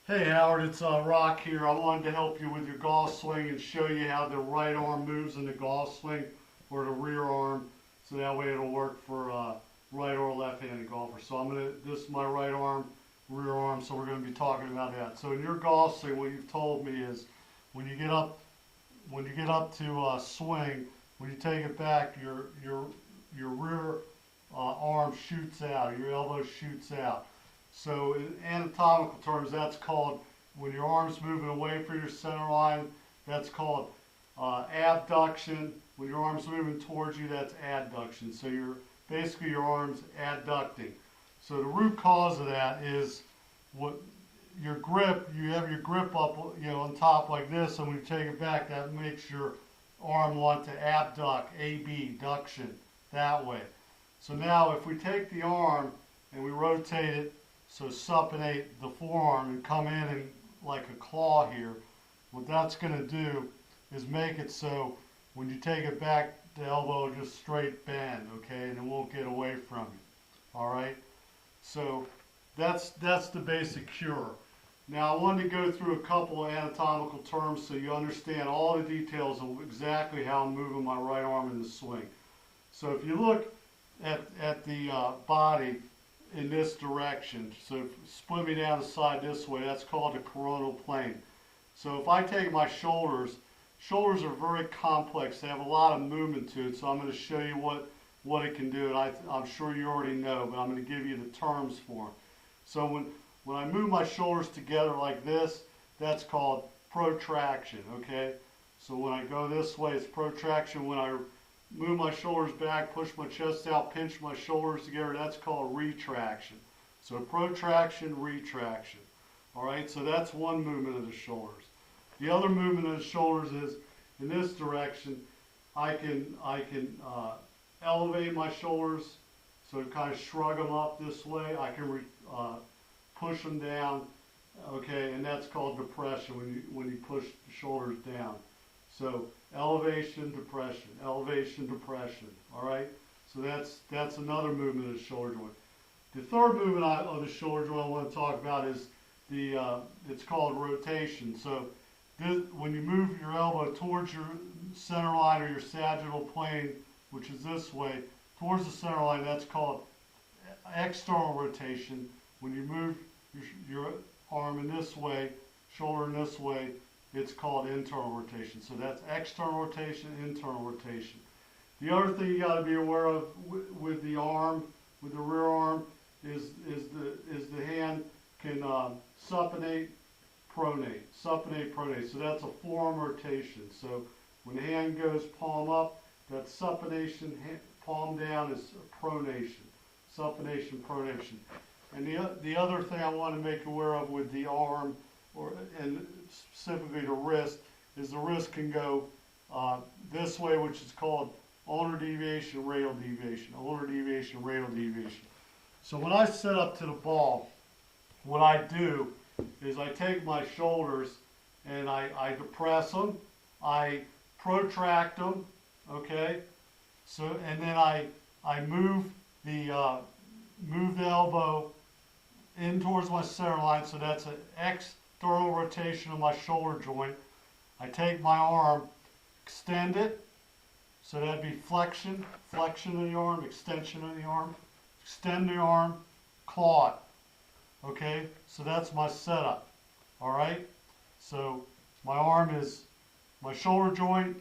Hey Howard, it's Rock here. I wanted to help you with your golf swing and show you how the right arm moves in the golf swing or the rear arm, so that way it'll work for right or left-handed golfers. So this is my right arm, rear arm, so we're gonna be talking about that. So in your golf swing, what you've told me is when you get up, to swing, when you take it back, your rear arm shoots out, your elbow shoots out. So in anatomical terms, that's called, when your arm's moving away from your center line, that's called abduction. When your arm's moving towards you, that's adduction. So basically your arm's adducting. So the root cause of that is what your grip, you have your grip up, on top like this, and when you take it back, that makes your arm want to abduct, abduction, that way. So now if we take the arm and we rotate it, so supinate the forearm and come in and like a claw here, what that's going to do is make it so when you take it back, the elbow will just straight bend, okay, and it won't get away from you. All right, so that's the basic cure. Now I wanted to go through a couple of anatomical terms so you understand all the details of exactly how I'm moving my right arm in the swing. So if you look at the body in this direction, so split me down the side this way, that's called the coronal plane. So if I take my shoulders are very complex, they have a lot of movement to it, so I'm going to show you what it can do, and I'm sure you already know, but I'm going to give you the terms for it. So when I move my shoulders together like this, that's called protraction, okay? So when I go this way, it's protraction. When I move my shoulders back, push my chest out, pinch my shoulders together, that's called retraction. So protraction, retraction. All right, so that's one movement of the shoulders. The other movement of the shoulders is in this direction. I can elevate my shoulders, so kind of shrug them up this way. I can push them down, okay, and that's called depression when you push the shoulders down. So elevation, depression, all right? So that's another movement of the shoulder joint. The third movement of the shoulder joint I want to talk about is it's called rotation. So when you move your elbow towards your center line or your sagittal plane, which is this way, towards the center line, that's called external rotation. When you move your arm in this way, shoulder in this way, it's called internal rotation. So that's external rotation, internal rotation. The other thing you got to be aware of with the arm, with the rear arm, is the hand can supinate, pronate. Supinate, pronate. So that's a forearm rotation. So when the hand goes palm up, that's supination. Palm down is pronation. Supination, pronation. And the other thing I want to make you aware of with the arm, and specifically the wrist, is the wrist can go this way, which is called ulnar deviation, radial deviation, ulnar deviation, radial deviation. So when I set up to the ball, what I do is I take my shoulders and I depress them, I protract them, okay? So and then I move the elbow in towards my center line, so that's an external rotation of my shoulder joint. I take my arm, extend it, so that'd be flexion of the arm, extension of the arm, extend the arm, claw it. Okay, so that's my setup. All right, so my shoulder joint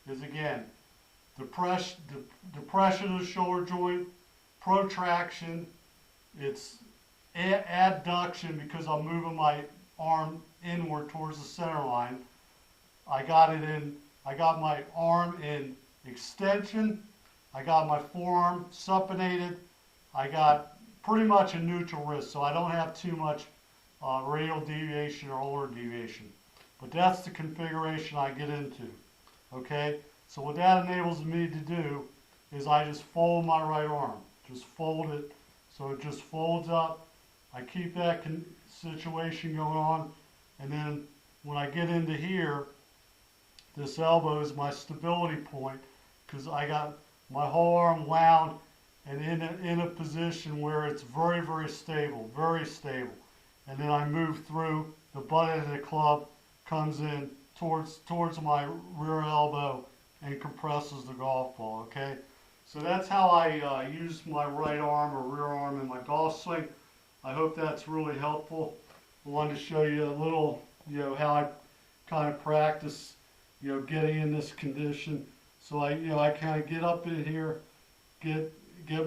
is again depression of the shoulder joint, protraction, it's adduction because I'm moving my arm inward towards the center line. I got my arm in extension. I got my forearm supinated. I got pretty much a neutral wrist, so I don't have too much radial deviation or ulnar deviation. But that's the configuration I get into. Okay, so what that enables me to do is I just fold my right arm. Just fold it so it just folds up. I keep that situation going on, and then when I get into here, this elbow is my stability point because I got my whole arm wound and in a position where it's very, very stable, very stable. And then I move through the butt of the club comes in towards my rear elbow and compresses the golf ball, okay? So that's how I use my right arm or rear arm in my golf swing. I hope that's really helpful. I wanted to show you a little, how I kind of practice, getting in this condition. So I kind of get up in here, get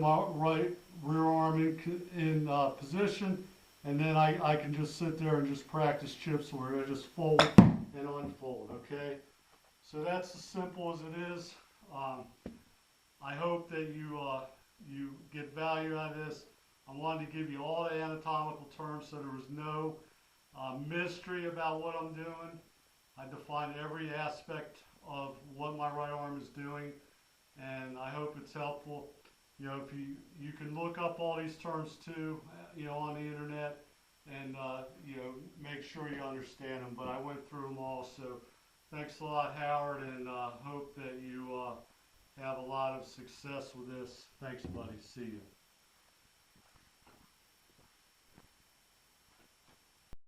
my right rear arm in position, and then I can just sit there and just practice chips where I just fold and unfold, okay? So that's as simple as it is. I hope that you get value out of this. I wanted to give you all the anatomical terms so there was no mystery about what I'm doing. I defined every aspect of what my right arm is doing, and I hope it's helpful. If you can look up all these terms too, on the internet, and make sure you understand them. But I went through them all, so thanks a lot, Howard, and hope that you have a lot of success with this. Thanks, buddy. See you.